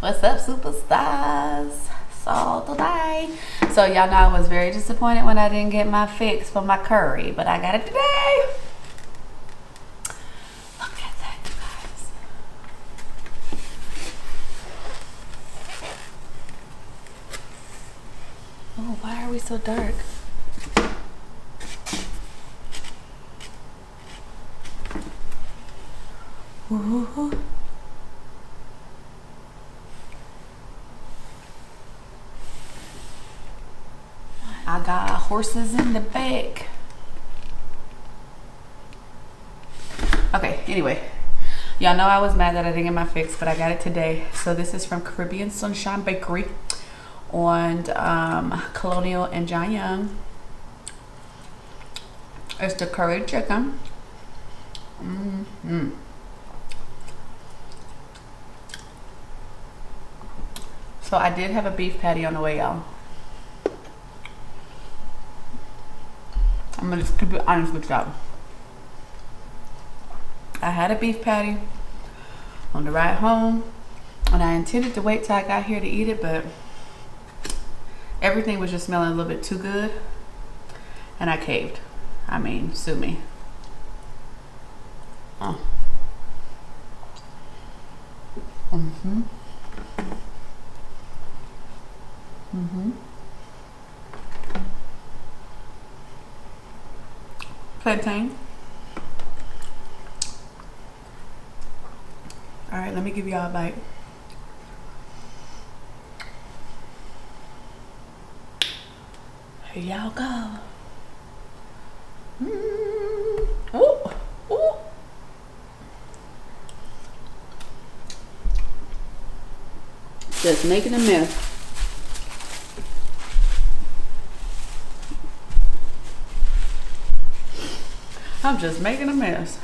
What's up, superstars? So today, y'all know I was very disappointed when I didn't get my fix for my curry, but I got it today. Look at that, you guys. Oh, why are we so dark? Ooh. I got horses in the back. Okay, anyway. Y'all know I was mad that I didn't get my fix, but I got it today. So this is from Caribbean Sunshine Bakery on Colonial and John Young. It's the curry chicken. So I did have a beef patty on the way, y'all. I'm gonna just keep it honest with y'all. I had a beef patty on the ride home, and I intended to wait till I got here to eat it, but everything was just smelling a little bit too good, and I caved. I mean, sue me. Oh. Plantain. All right, let me give y'all a bite. Here y'all go. Ooh, ooh. Just making a mess. I'm just making a mess.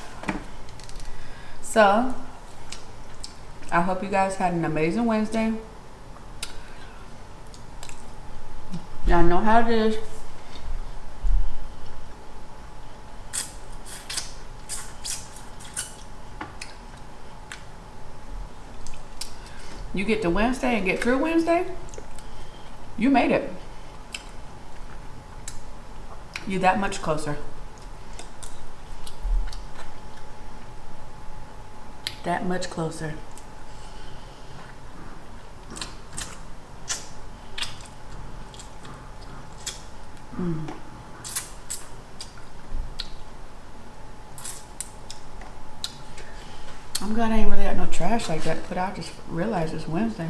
So, I hope you guys had an amazing Wednesday. Y'all know how it is. You get to Wednesday and get through Wednesday, you made it. You're that much closer. That much closer. I'm glad I ain't really got no trash like that, but I just realized it's Wednesday.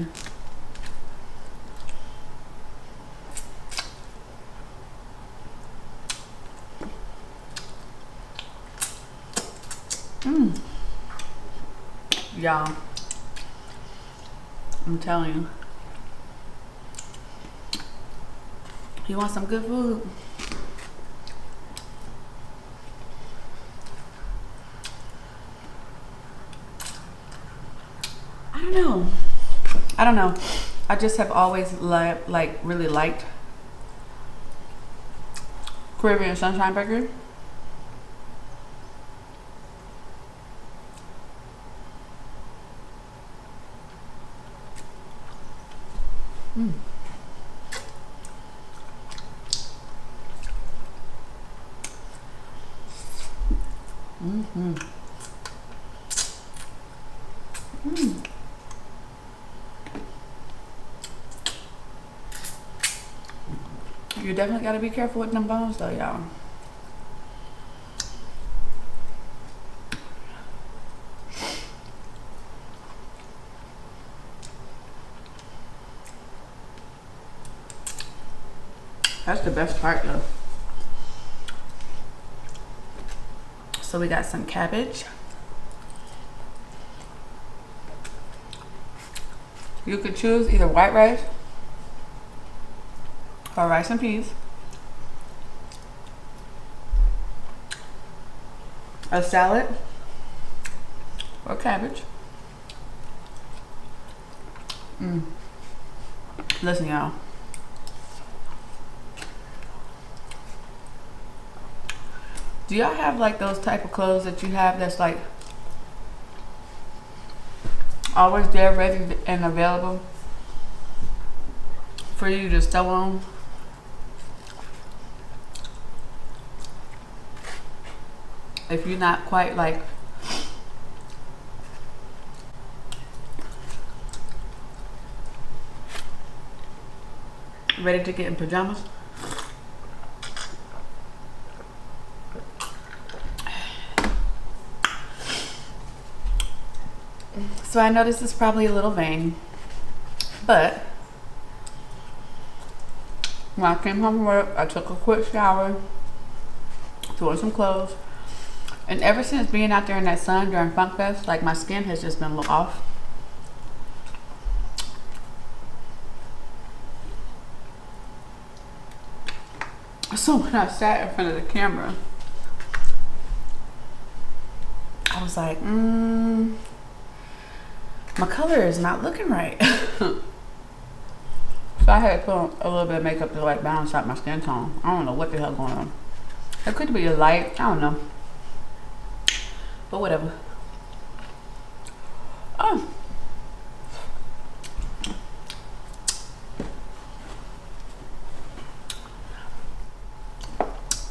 Y'all, I'm telling you, you want some good food? I don't know. I just have always really liked Caribbean Sunshine Bakery. You definitely gotta be careful with them bones though, y'all. That's the best part though. So we got some cabbage. You could choose either white rice or rice and peas, a salad, or cabbage. Listen, y'all. Do y'all have like those type of clothes that you have that's like Always there, ready and available for you to stow on. If you're not quite like ready to get in pajamas. So I know this is probably a little vain, but when I came home from work, I took a quick shower, threw on some clothes, and ever since being out there in that sun during Funk Fest, like my skin has just been a little off. So when I sat in front of the camera, I was like, my color is not looking right. So I had to put on a little bit of makeup to like balance out my skin tone. I don't know what the hell going on. It could be a light, I don't know. But whatever. Oh.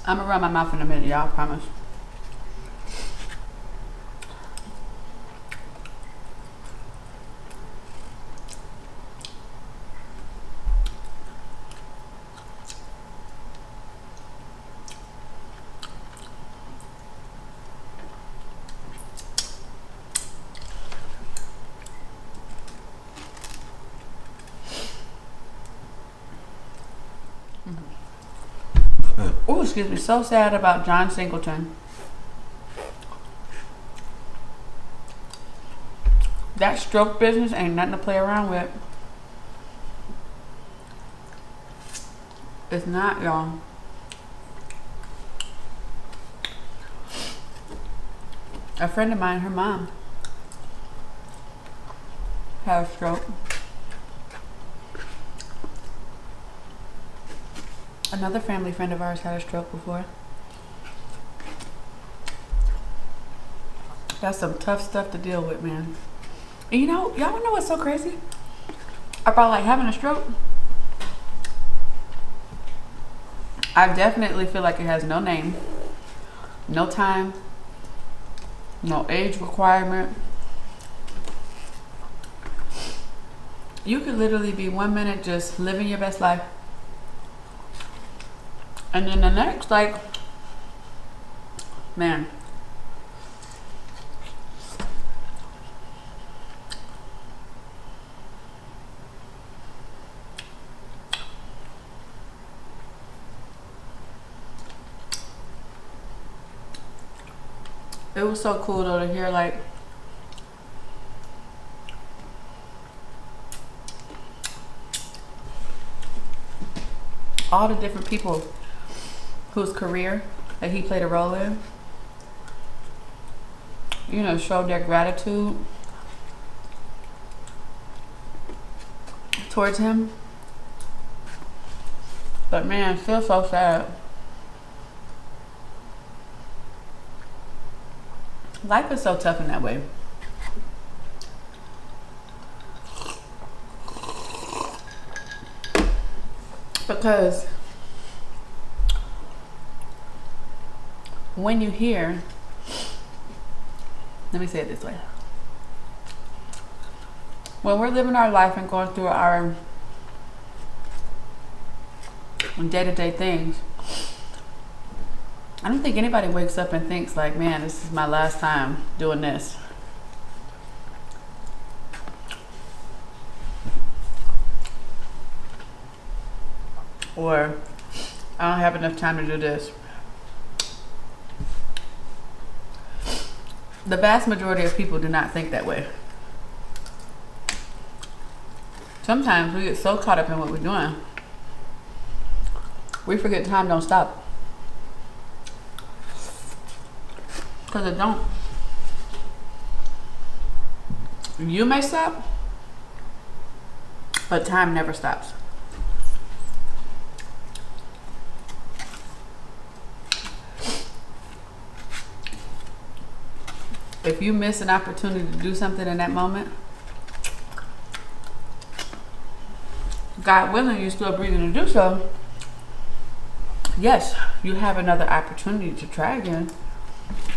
I'm gonna run my mouth in a minute, y'all, I promise. Oh, excuse me. So sad about John Singleton. That stroke business ain't nothing to play around with. It's not, y'all. A friend of mine, her mom, had a stroke. Another family friend of ours had a stroke before. That's some tough stuff to deal with, man. And you know, y'all wanna know what's so crazy about like having a stroke? I definitely feel like it has no name, no time, no age requirement. You could literally be 1 minute just living your best life, and then the next, like, man. It was so cool though to hear like all the different people whose career that he played a role in, you know, showed their gratitude towards him. But man, still so sad. Life is so tough in that way. Because when you hear, let me say it this way. When we're living our life and going through our day-to-day things, I don't think anybody wakes up and thinks like, man, this is my last time doing this. Or I don't have enough time to do this. The vast majority of people do not think that way. Sometimes we get so caught up in what we're doing, we forget time don't stop. Because it don't. You may stop, but time never stops. If you miss an opportunity to do something in that moment, God willing, you're still breathing to do so, yes, you have another opportunity to try again,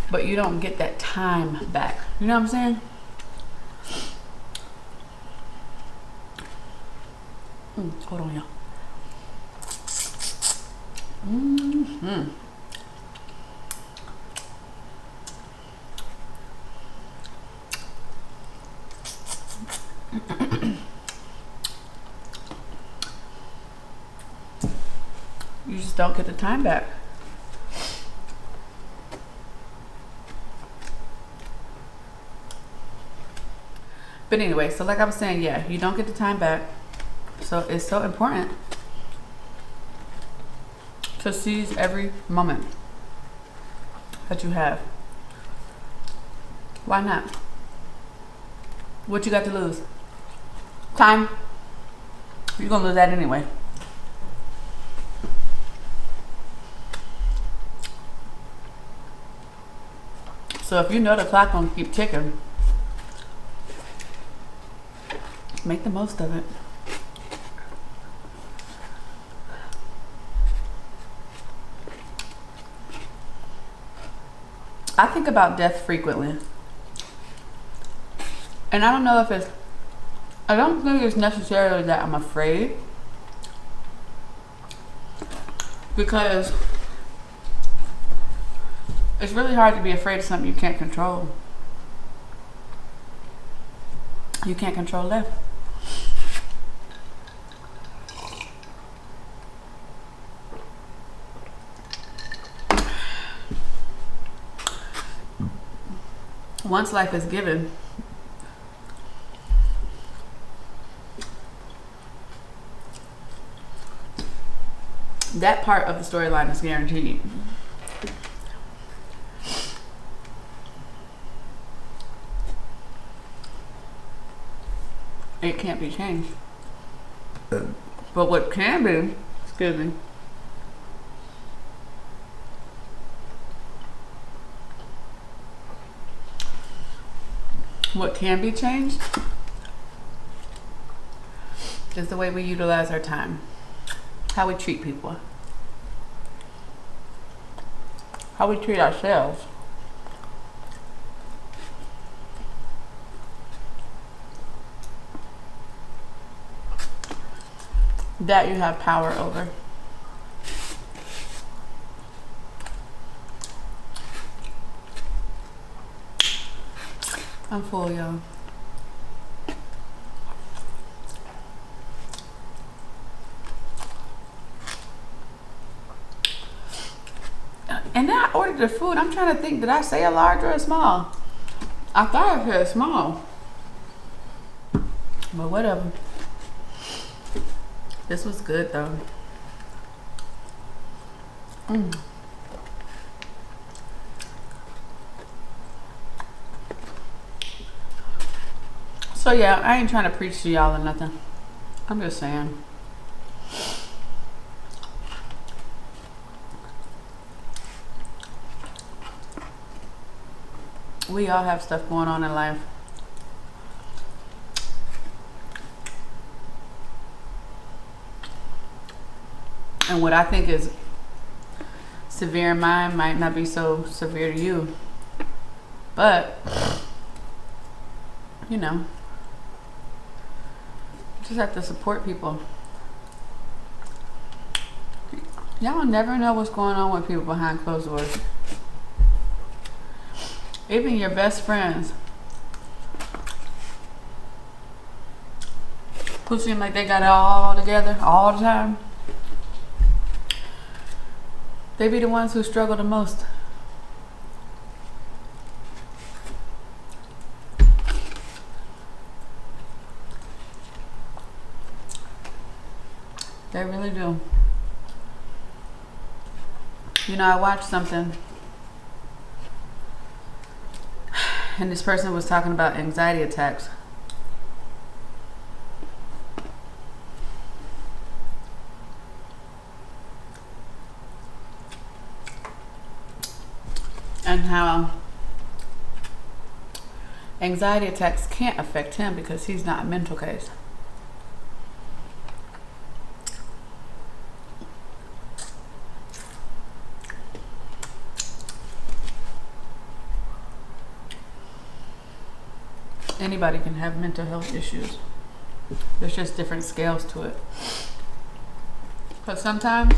but you don't get that time back. You know what I'm saying? Hold on, y'all. You just don't get the time back. But anyway, so like I was saying, yeah, you don't get the time back. So it's so important to seize every moment that you have. Why not? What you got to lose? Time. You're gonna lose that anyway. So if you know the clock gonna keep ticking, make the most of it. I think about death frequently. And I don't know if it's, I don't think it's necessarily that I'm afraid. Because it's really hard to be afraid of something you can't control. You can't control death. Once life is given, that part of the storyline is guaranteed. It can't be changed. But what can be, excuse me, what can be changed is the way we utilize our time, how we treat people, how we treat ourselves. That you have power over. I'm full, y'all. And then I ordered the food. I'm trying to think, did I say a large or a small? I thought I said small. But whatever. This was good though. So yeah, I ain't trying to preach to y'all or nothing. I'm just saying. We all have stuff going on in life. And what I think is severe in mine might not be so severe to you. But, you know, you just have to support people. Y'all never know what's going on with people behind closed doors. Even your best friends, who seem like they got it all together all the time, they be the ones who struggle the most. They really do. You know, I watched something and this person was talking about anxiety attacks. And how anxiety attacks can't affect him because he's not a mental case. Anybody can have mental health issues. There's just different scales to it. But sometimes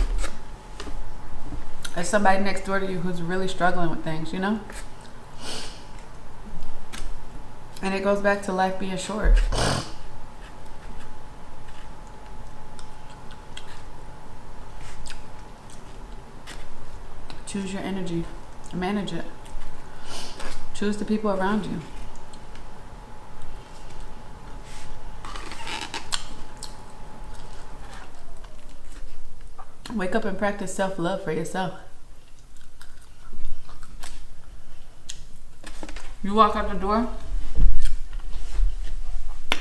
there's somebody next door to you who's really struggling with things, you know? And it goes back to life being short. Choose your energy. Manage it. Choose the people around you. Wake up and practice self-love for yourself. You walk out the door,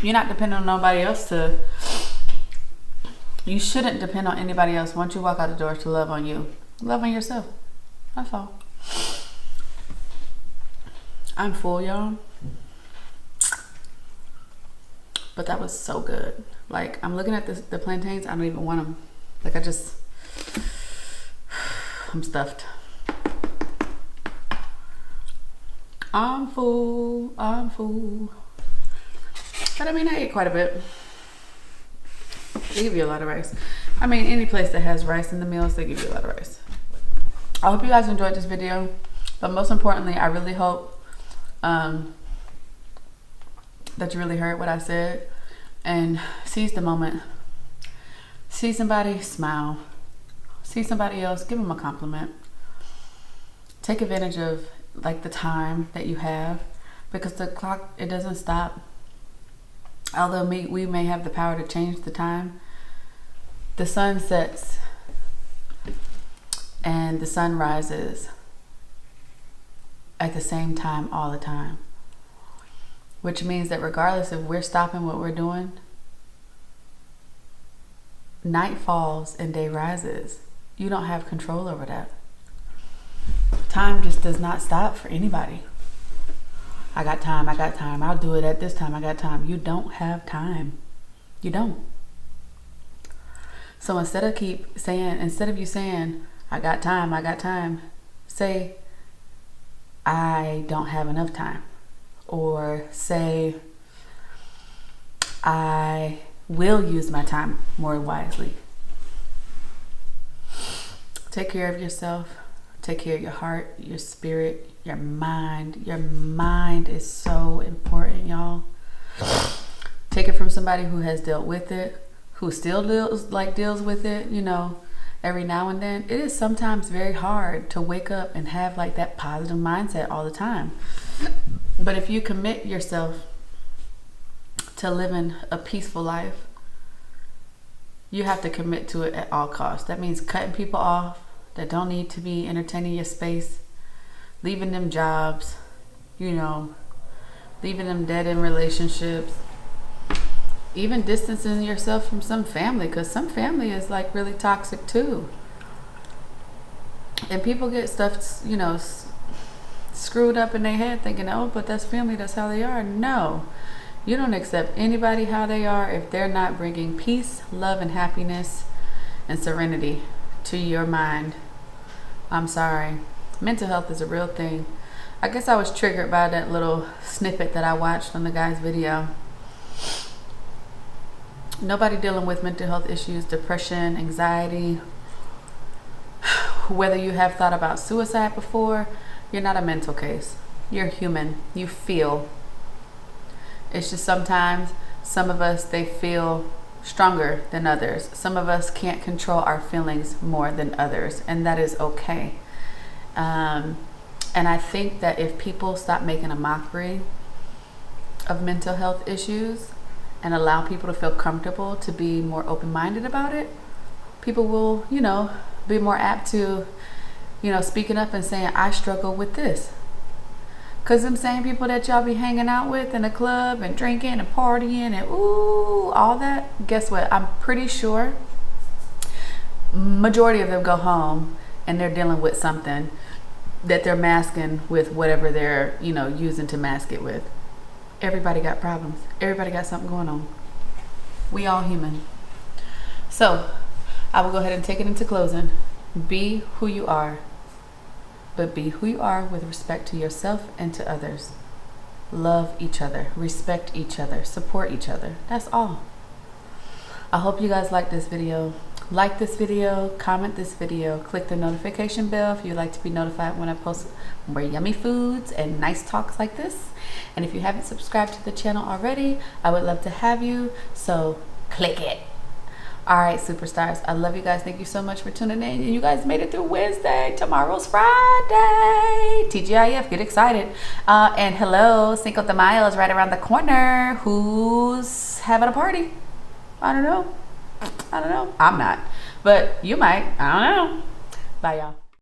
you're not depending on nobody else to, you shouldn't depend on anybody else once you walk out the door to love on you. Love on yourself. That's all. I'm full, y'all. But that was so good. Like, I'm looking at the plantains. I don't even want them. Like, I'm stuffed. I'm full. I'm full. But I mean, I ate quite a bit. They give you a lot of rice. I mean, any place that has rice in the meals, they give you a lot of rice. I hope you guys enjoyed this video. But most importantly, I really hope that you really heard what I said and seize the moment. See somebody, smile. See somebody else, give them a compliment. Take advantage of like the time that you have, because the clock, it doesn't stop. Although we may have the power to change the time, the sun sets and the sun rises at the same time all the time. Which means that regardless if we're stopping what we're doing, night falls and day rises. You don't have control over that. Time just does not stop for anybody. I got time, I'll do it at this time, I got time. You don't have time. You don't. So instead of you saying, I got time, say, I don't have enough time. Or say, I will use my time more wisely. Take care of yourself. Take care of your heart, your spirit, your mind. Your mind is so important, y'all. Take it from somebody who has dealt with it, who still deals with it, you know, every now and then. It is sometimes very hard to wake up and have like that positive mindset all the time. But if you commit yourself to living a peaceful life, you have to commit to it at all costs. That means cutting people off that don't need to be entertaining your space, leaving them jobs, you know, leaving them dead in relationships, even distancing yourself from some family, because some family is like really toxic too. And people get stuff, you know, screwed up in their head thinking, oh, but that's family, that's how they are. No, you don't accept anybody how they are if they're not bringing peace, love, and happiness and serenity to your mind. I'm sorry. Mental health is a real thing. I guess I was triggered by that little snippet that I watched on the guy's video. Nobody dealing with mental health issues, depression, anxiety, whether you have thought about suicide before, you're not a mental case. You're human. You feel. It's just sometimes some of us, they feel stronger than others. Some of us can't control our feelings more than others, and that is okay. And I think that if people stop making a mockery of mental health issues and allow people to feel comfortable to be more open-minded about it, people will, you know, be more apt to, you know, speaking up and saying, I struggle with this. Because them same people that y'all be hanging out with in the club and drinking and partying and ooh, all that, guess what? I'm pretty sure majority of them go home and they're dealing with something that they're masking with whatever they're, you know, using to mask it with. Everybody got problems. Everybody got something going on. We all human. So I will go ahead and take it into closing. Be who you are, but be who you are with respect to yourself and to others. love each other, respect each other, support each other. That's all. I hope you guys like this video. Like this video, comment this video, click the notification bell if you'd like to be notified when I post more yummy foods and nice talks like this. And if you haven't subscribed to the channel already, I would love to have you, so click it. All right, superstars, I love you guys. Thank you so much for tuning in. You guys made it through Wednesday. Tomorrow's Friday. TGIF, get excited. And hello, Cinco de Mayo is right around the corner. Who's having a party? I don't know. I'm not, but you might. I don't know. Bye, y'all.